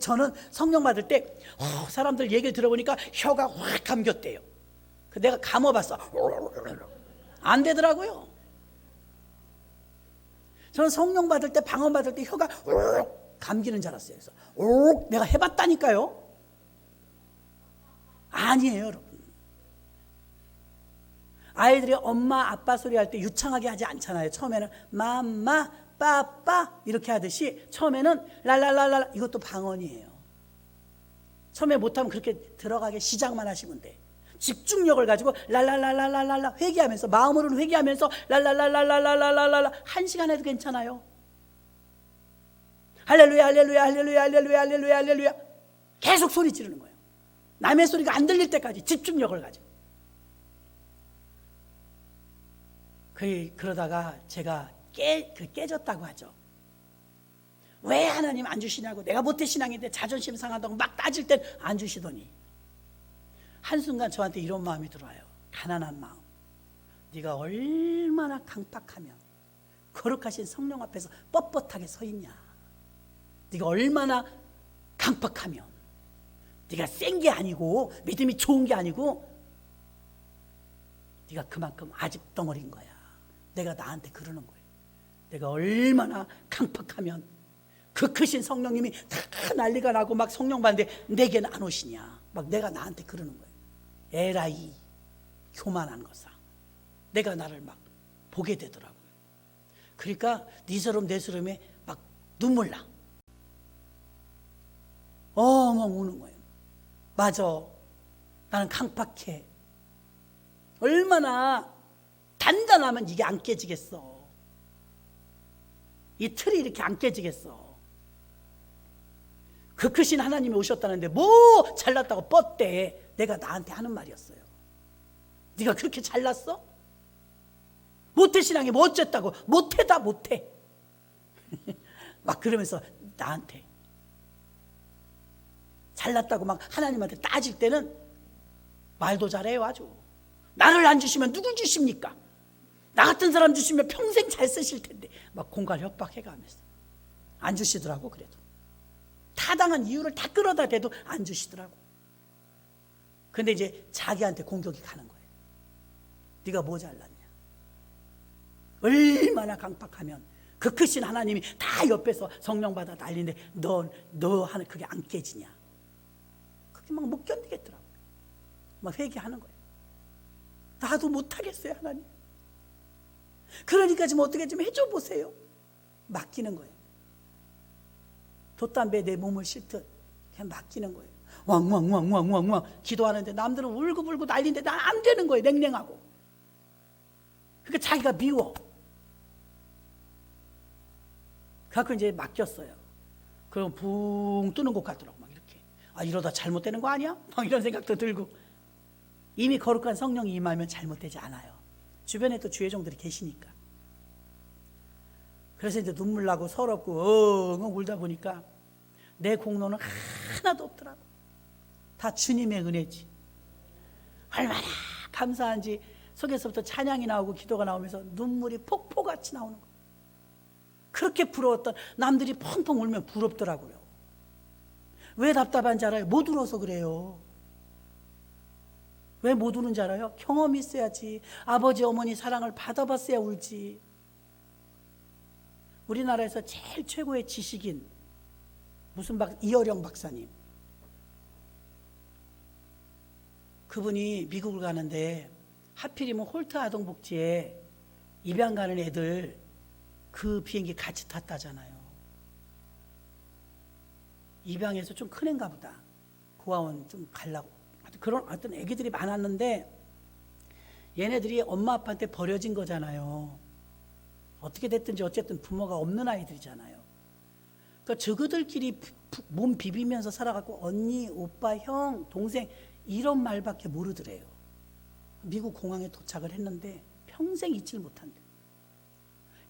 저는 성령 받을 때 사람들 얘기를 들어보니까 혀가 확 감겼대요. 내가 감아봤어. 안 되더라고요. 저는 성령 받을 때, 방언 받을 때 혀가 감기는 줄 알았어요. 그래서 오, 내가 해봤다니까요. 아니에요, 여러분. 아이들이 엄마 아빠 소리 할 때 유창하게 하지 않잖아요. 처음에는 맘마 빠빠 이렇게 하듯이 처음에는 랄랄랄랄, 이것도 방언이에요. 처음에 못하면 그렇게 들어가게 시작만 하시면 돼. 집중력을 가지고 랄랄랄랄랄랄라 회개하면서, 마음으로는 회개하면서 랄랄랄랄랄랄랄라 1시간 해도 괜찮아요. 할렐루야 할렐루야 할렐루야 할렐루야 할렐루야 할렐루야 계속 소리 지르는 거예요. 남의 소리가 안 들릴 때까지 집중력을 가지고. 그러다가 제가 깨졌다고 하죠. 왜 하나님 안 주시냐고, 내가 모태신앙인데 자존심 상한다고 막 따질 땐 안 주시더니 한순간 저한테 이런 마음이 들어와요. 가난한 마음. 네가 얼마나 강팍하면 거룩하신 성령 앞에서 뻣뻣하게 서 있냐. 네가 얼마나 강팍하면, 네가 센 게 아니고 믿음이 좋은 게 아니고 네가 그만큼 아집 덩어리인 거야. 내가 나한테 그러는 거예요. 내가 얼마나 강팍하면 그 크신 성령님이 다 난리가 나고 막 성령 받는데 내게는 안 오시냐. 막 내가 나한테 그러는 거예요. 에라이 교만한 것아. 내가 나를 막 보게 되더라고요. 그러니까 네 서름 내 서름에 막 눈물 나. 엉엉 우는 거예요. 맞아, 나는 강팍해. 얼마나 단단하면 이게 안 깨지겠어. 이 틀이 이렇게 안 깨지겠어. 그 크신 하나님이 오셨다는데 뭐 잘났다고 뻗대. 내가 나한테 하는 말이었어요. 네가 그렇게 잘났어? 모태신앙이 뭐 어쨌다고. 못해다 못해. 막 그러면서 나한테 잘났다고 막 하나님한테 따질 때는 말도 잘해요. 아주. 나를 안 주시면 누굴 주십니까? 나 같은 사람 주시면 평생 잘 쓰실 텐데 막 공갈 협박해가면서 안 주시더라고. 그래도 타당한 이유를 다 끌어다 대도 안 주시더라고. 근데 이제 자기한테 공격이 가는 거예요. 네가 뭐 잘났냐. 얼마나 강팍하면 그 크신 하나님이 다 옆에서 성령 받아 난리는데 너 하는 그게 안 깨지냐. 그게 막 못 견디겠더라고요. 막 회개하는 거예요. 나도 못하겠어요, 하나님. 그러니까 좀 어떻게 좀 해줘 보세요. 맡기는 거예요. 돛담배에 내 몸을 싣듯 그냥 맡기는 거예요. 왕왕왕왕왕왕 기도하는데 남들은 울고불고 난리인데 난 안 되는 거예요. 냉랭하고. 그러니까 자기가 미워. 그래서 이제 맡겼어요. 그럼 붕 뜨는 것 같더라고. 막 이렇게. 아, 이러다 잘못되는 거 아니야? 막 이런 생각도 들고. 이미 거룩한 성령이 임하면 잘못되지 않아요. 주변에 또 주의종들이 계시니까. 그래서 이제 눈물 나고 서럽고 엉엉 울다 보니까 내 공로는 하나도 없더라고. 다 주님의 은혜지. 얼마나 감사한지 속에서부터 찬양이 나오고 기도가 나오면서 눈물이 폭포같이 나오는 거예요. 그렇게 부러웠던 남들이 펑펑 울면 부럽더라고요. 왜 답답한지 알아요? 못 울어서 그래요. 왜 못 우는지 알아요? 경험이 있어야지. 아버지 어머니 사랑을 받아봤어야 울지. 우리나라에서 제일 최고의 지식인 이어령 박사님. 그분이 미국을 가는데 하필이면 홀트 아동복지에 입양 가는 애들 그 비행기 같이 탔다잖아요. 입양해서 좀 큰 애인가 보다. 고아원 좀 가려고. 그런 어떤 애기들이 많았는데 얘네들이 엄마 아빠한테 버려진 거잖아요. 어떻게 됐든지 어쨌든 부모가 없는 아이들이잖아요. 그러니까 저그들끼리 몸 비비면서 살아갖고 언니, 오빠, 형, 동생 이런 말밖에 모르더래요. 미국 공항에 도착을 했는데 평생 잊질 못한대.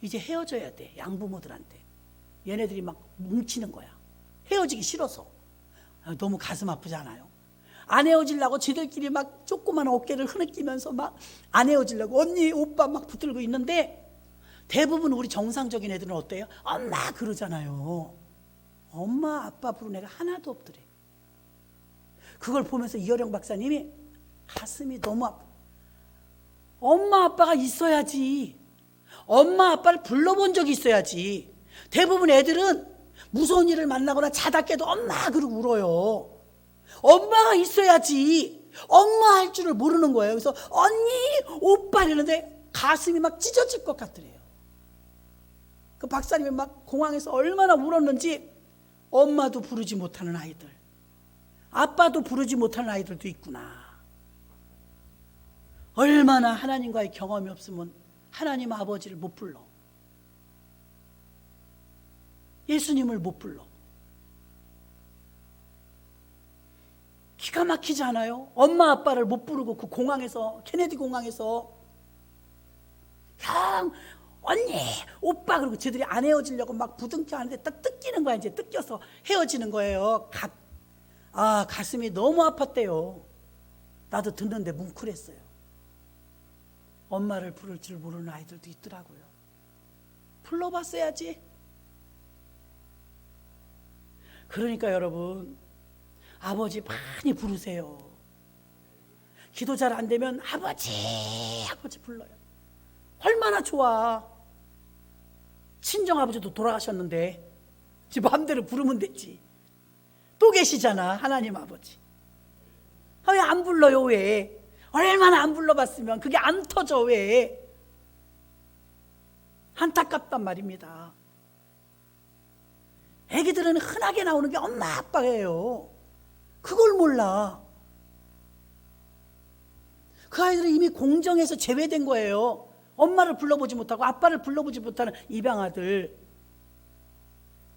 이제 헤어져야 돼. 양부모들한테. 얘네들이 막 뭉치는 거야. 헤어지기 싫어서. 너무 가슴 아프잖아요. 안 헤어지려고 지들끼리 막 조그만 어깨를 흐느끼면서 막 안 헤어지려고 언니 오빠 막 붙들고 있는데 대부분 우리 정상적인 애들은 어때요? 엄마 그러잖아요. 엄마 아빠 부르는 애가 하나도 없더래. 그걸 보면서 이어령 박사님이 가슴이 너무 아파. 엄마 아빠가 있어야지. 엄마 아빠를 불러본 적이 있어야지. 대부분 애들은 무서운 일을 만나거나 자다 깨도 엄마 그러고 울어요. 엄마가 있어야지. 엄마 할 줄을 모르는 거예요. 그래서 언니, 오빠 이러는데 가슴이 막 찢어질 것 같더래요. 그 박사님이 막 공항에서 얼마나 울었는지 엄마도 부르지 못하는 아이들, 아빠도 부르지 못하는 아이들도 있구나. 얼마나 하나님과의 경험이 없으면 하나님 아버지를 못 불러. 예수님을 못 불러. 기가 막히지 않아요? 엄마 아빠를 못 부르고 그 공항에서, 케네디 공항에서 형, 언니, 오빠 그러고 쟤들이 안 헤어지려고 막 부둥켜 하는데 딱 뜯기는 거야. 이제 뜯겨서 헤어지는 거예요. 가슴이 너무 아팠대요. 나도 듣는데 뭉클했어요. 엄마를 부를 줄 모르는 아이들도 있더라고요. 불러봤어야지. 그러니까 여러분, 아버지 많이 부르세요. 기도 잘 안 되면 아버지 불러요. 얼마나 좋아. 친정아버지도 돌아가셨는데 지 마음대로 부르면 됐지. 또 계시잖아, 하나님 아버지. 왜 안 불러요? 왜? 얼마나 안 불러봤으면 그게 안 터져. 왜? 안타깝단 말입니다. 애기들은 흔하게 나오는 게 엄마 아빠예요. 그걸 몰라. 그 아이들은 이미 공정에서 제외된 거예요. 엄마를 불러보지 못하고 아빠를 불러보지 못하는 입양아들.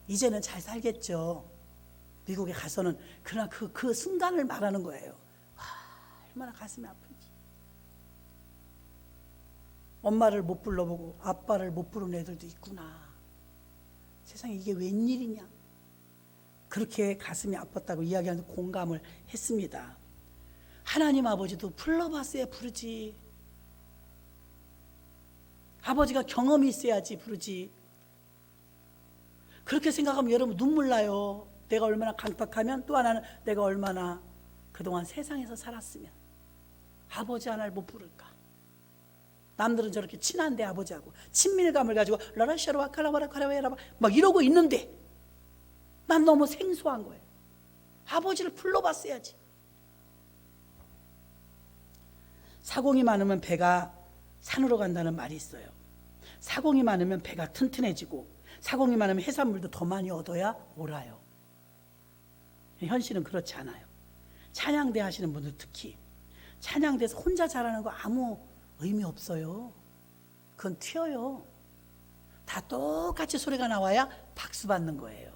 이제는 잘 살겠죠. 미국에 가서는. 그러나 그 순간을 말하는 거예요. 얼마나 가슴이 아픈지. 엄마를 못 불러보고 아빠를 못 부르는 애들도 있구나. 세상에 이게 웬일이냐. 그렇게 가슴이 아팠다고 이야기하는데 공감을 했습니다. 하나님 아버지도 불러봤어야 부르지. 아버지가 경험이 있어야지 부르지. 그렇게 생각하면 여러분 눈물 나요. 내가 얼마나 강팍하면, 또 하나는 내가 얼마나 그동안 세상에서 살았으면 아버지 하나를 못 부를까. 남들은 저렇게 친한데 아버지하고 친밀감을 가지고 라라샤로와 카라바라 카라바라바 막 이러고 있는데 난 너무 생소한 거예요. 아버지를 불러봤어야지. 사공이 많으면 배가 산으로 간다는 말이 있어요. 사공이 많으면 배가 튼튼해지고, 사공이 많으면 해산물도 더 많이 얻어야 옳아요. 현실은 그렇지 않아요. 찬양대 하시는 분들 특히 찬양대에서 혼자 잘하는 거 아무 의미 없어요. 그건 튀어요. 다 똑같이 소리가 나와야 박수 받는 거예요.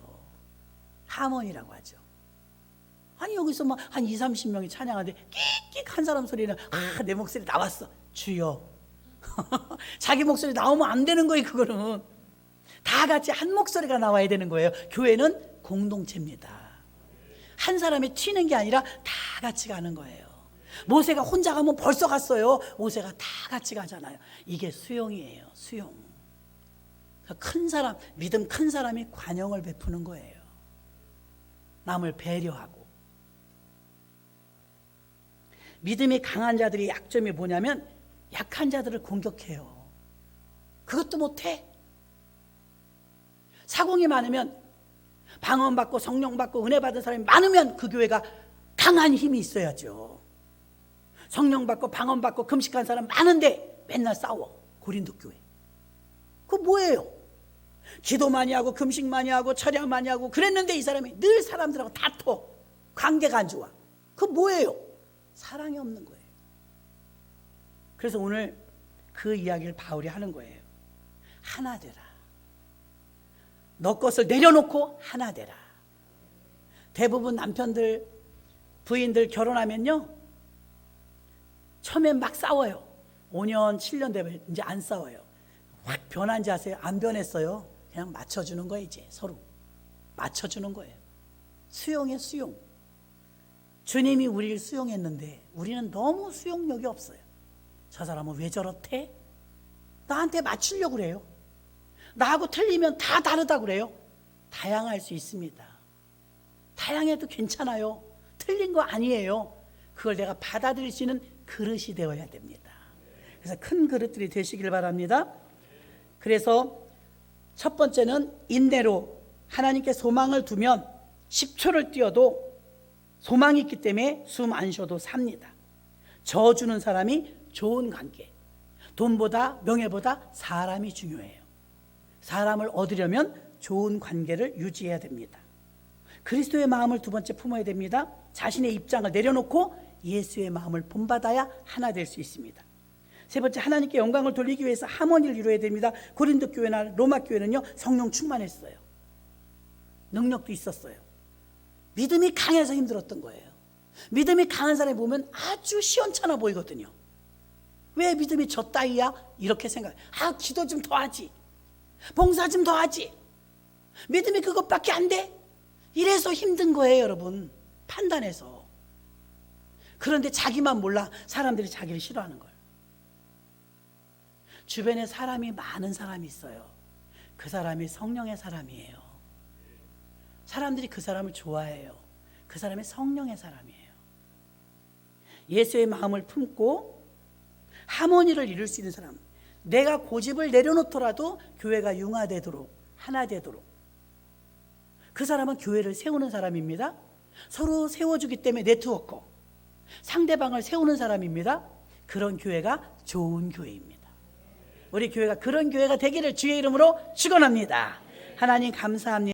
하모니라고 하죠. 아니 여기서 막 한 20-30명이 찬양하는데 끽끽 한 사람 소리는 내 목소리 나왔어. 주여. 자기 목소리 나오면 안 되는 거예요. 그거는 다 같이 한 목소리가 나와야 되는 거예요. 교회는 공동체입니다. 한 사람이 튀는 게 아니라 다 같이 가는 거예요. 모세가 혼자 가면 벌써 갔어요. 모세가 다 같이 가잖아요. 이게 수용이에요. 수용. 큰 사람, 믿음 큰 사람이 관용을 베푸는 거예요. 남을 배려하고. 믿음이 강한 자들의 약점이 뭐냐면 약한 자들을 공격해요. 그것도 못해. 사공이 많으면, 방언받고 성령받고 은혜받은 사람이 많으면 그 교회가 강한 힘이 있어야죠. 성령받고 방언받고 금식한 사람 많은데 맨날 싸워. 고린도 교회. 그거 뭐예요? 기도 많이 하고 금식 많이 하고 철야 많이 하고 그랬는데 이 사람이 늘 사람들하고 다퉈. 관계가 안 좋아. 그거 뭐예요? 사랑이 없는 거예요. 그래서 오늘 그 이야기를 바울이 하는 거예요. 하나 되라. 너 것을 내려놓고 하나 되라. 대부분 남편들, 부인들 결혼하면요, 처음엔 막 싸워요. 5년, 7년 되면 이제 안 싸워요. 확 변한지 아세요? 안 변했어요. 그냥 맞춰주는 거예요. 이제 서로 맞춰주는 거예요. 수용해, 수용. 주님이 우리를 수용했는데 우리는 너무 수용력이 없어요. 저 사람은 왜 저렇대? 나한테 맞추려고 그래요. 나하고 틀리면 다 다르다고 그래요. 다양할 수 있습니다. 다양해도 괜찮아요. 틀린 거 아니에요. 그걸 내가 받아들일 수 있는 그릇이 되어야 됩니다. 그래서 큰 그릇들이 되시길 바랍니다. 그래서 첫 번째는 인내로 하나님께 소망을 두면 10초를 뛰어도 소망이 있기 때문에 숨 안 쉬어도 삽니다. 저주는 사람이 좋은 관계, 돈보다 명예보다 사람이 중요해요. 사람을 얻으려면 좋은 관계를 유지해야 됩니다. 그리스도의 마음을 두 번째 품어야 됩니다. 자신의 입장을 내려놓고 예수의 마음을 본받아야 하나 될 수 있습니다. 세 번째, 하나님께 영광을 돌리기 위해서 하모니를 이루어야 됩니다. 고린도 교회나 로마 교회는요, 성령 충만했어요. 능력도 있었어요. 믿음이 강해서 힘들었던 거예요. 믿음이 강한 사람이 보면 아주 시원찮아 보이거든요. 왜 믿음이 저 따위야? 이렇게 생각해요. 기도 좀 더 하지, 봉사 좀 더 하지, 믿음이 그것밖에 안 돼? 이래서 힘든 거예요, 여러분. 판단해서. 그런데 자기만 몰라 사람들이 자기를 싫어하는 거예요. 주변에 사람이 많은 사람이 있어요. 그 사람이 성령의 사람이에요. 사람들이 그 사람을 좋아해요. 그 사람이 성령의 사람이에요. 예수의 마음을 품고 하모니를 이룰 수 있는 사람, 내가 고집을 내려놓더라도 교회가 융화되도록, 하나 되도록, 그 사람은 교회를 세우는 사람입니다. 서로 세워주기 때문에 네트워크, 상대방을 세우는 사람입니다. 그런 교회가 좋은 교회입니다. 우리 교회가 그런 교회가 되기를 주의 이름으로 축원합니다. 하나님 감사합니다.